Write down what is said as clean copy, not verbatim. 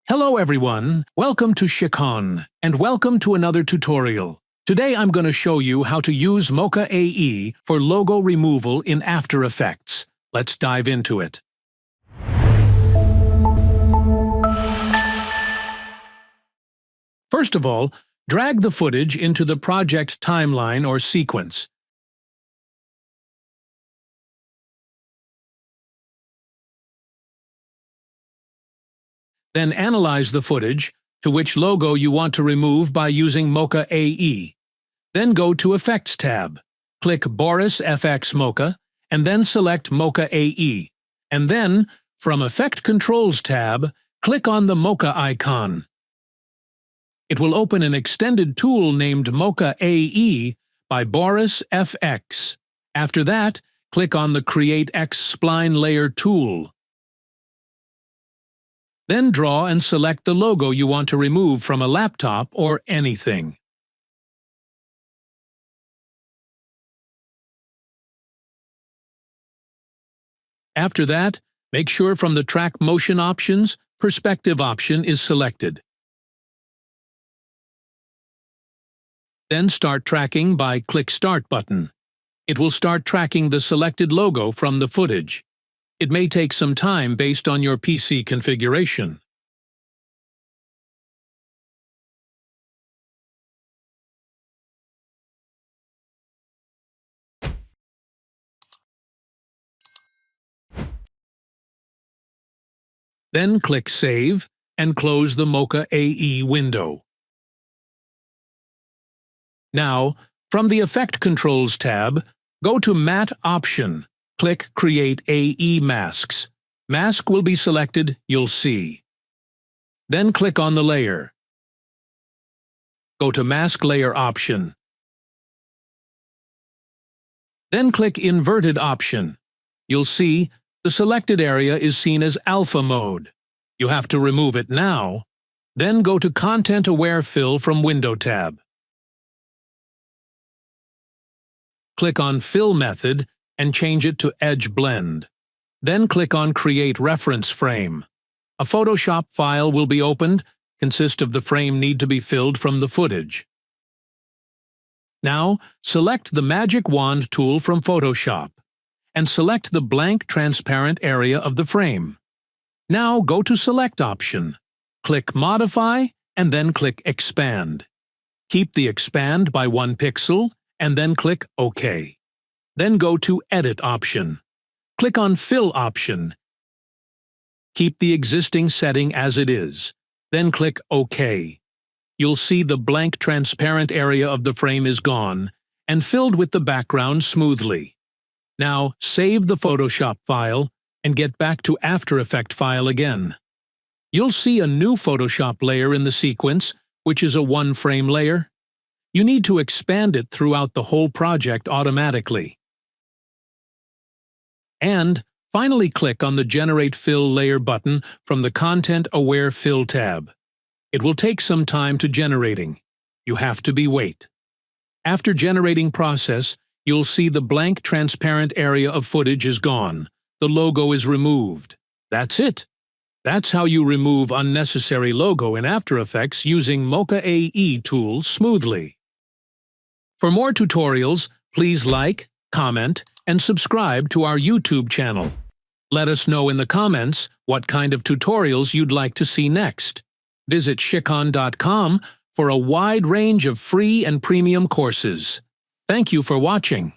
Hello everyone, welcome to Sikkhon, and welcome to another tutorial. Today I'm going to show you how to use Mocha AE for logo removal in After Effects. Let's dive into it. First of all, drag the footage into the project timeline or sequence. Then analyze the footage to which logo you want to remove by using Mocha AE. Then go to Effects tab. Click Boris FX Mocha, and then select Mocha AE. And then, from Effect Controls tab, click on the Mocha icon. It will open an extended tool named Mocha AE by Boris FX. After that, click on the Create X Spline Layer tool. Then draw and select the logo you want to remove from a laptop or anything. After that, make sure from the Track Motion options, Perspective option is selected. Then start tracking by click Start button. It will start tracking the selected logo from the footage. It may take some time based on your PC configuration. Then click Save and close the Mocha AE window. Now, from the Effect Controls tab, go to Matte option. Click Create AE Masks. Mask will be selected, you'll see. Then click on the layer. Go to Mask Layer option. Then click Inverted option. You'll see the selected area is seen as alpha mode. You have to remove it now. Then go to Content Aware Fill from Window tab. Click on Fill Method and change it to Edge Blend. Then click on Create Reference Frame. A Photoshop file will be opened, consist of the frame need to be filled from the footage. Now, select the Magic Wand tool from Photoshop, and select the blank transparent area of the frame. Now go to Select option, click Modify, and then click Expand. Keep the Expand by 1 pixel, and then click OK. Then go to Edit option. Click on Fill option. Keep the existing setting as it is. Then click OK. You'll see the blank transparent area of the frame is gone and filled with the background smoothly. Now save the Photoshop file and get back to After Effects file again. You'll see a new Photoshop layer in the sequence, which is a 1-frame layer. You need to expand it throughout the whole project automatically. And finally click on the Generate Fill Layer button from the Content Aware Fill tab. It will take some time to generating. You have to be wait. After generating process, you'll see the blank transparent area of footage is gone. The logo is removed. That's it. That's how you remove unnecessary logo in After Effects using Mocha AE tools smoothly. For more tutorials, please like, comment, and subscribe to our YouTube channel. Let us know in the comments what kind of tutorials you'd like to see next. Visit Sikkhon.com for a wide range of free and premium courses. Thank you for watching.